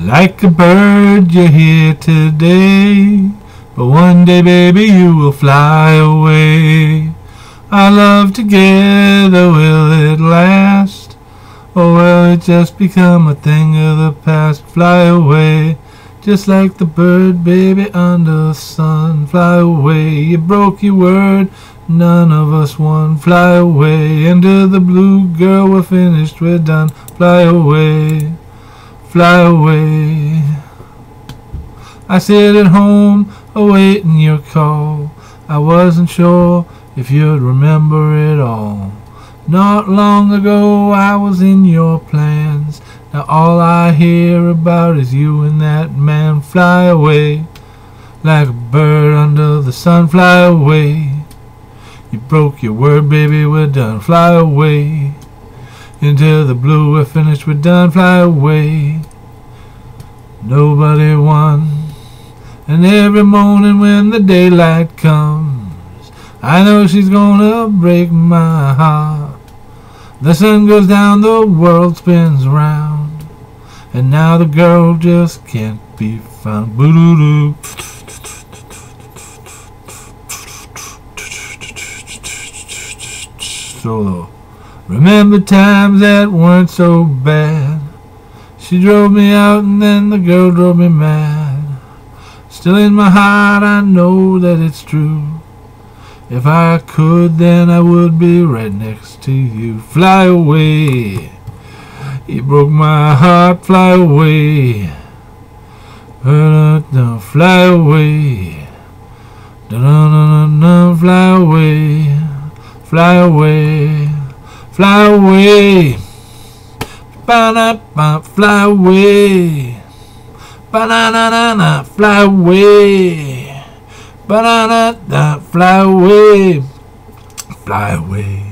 Like a bird you're here today, but one day, baby, you will fly away. Our love together, will it last? Or will it just become a thing of the past? Fly away, just like the bird, baby, under the sun. Fly away, you broke your word, none of us won. Fly away, into the blue, girl, we're finished, we're done. Fly away, fly away. I sit at home, awaiting your call. I wasn't sure if you'd remember it all. Not long ago I was in your plans. Now all I hear about is you and that man. Fly away, like a bird under the sun. Fly away, you broke your word, baby, we're done. Fly away, into the blue, we're finished, we're done. Fly away, nobody won. And every morning when the daylight comes, I know she's gonna break my heart. The sun goes down, the world spins round, and now the girl just can't be found. Boo-doo-doo. Solo. Remember times that weren't so bad. She drove me out and then the girl drove me mad. Still in my heart I know that it's true. If I could, then I would be right next to you. Fly away, you broke my heart. Fly away, fly away, fly away, fly away, fly away, fly away, ba-na-na-na-na, fly away. Ba-da-da-da, fly away, fly away.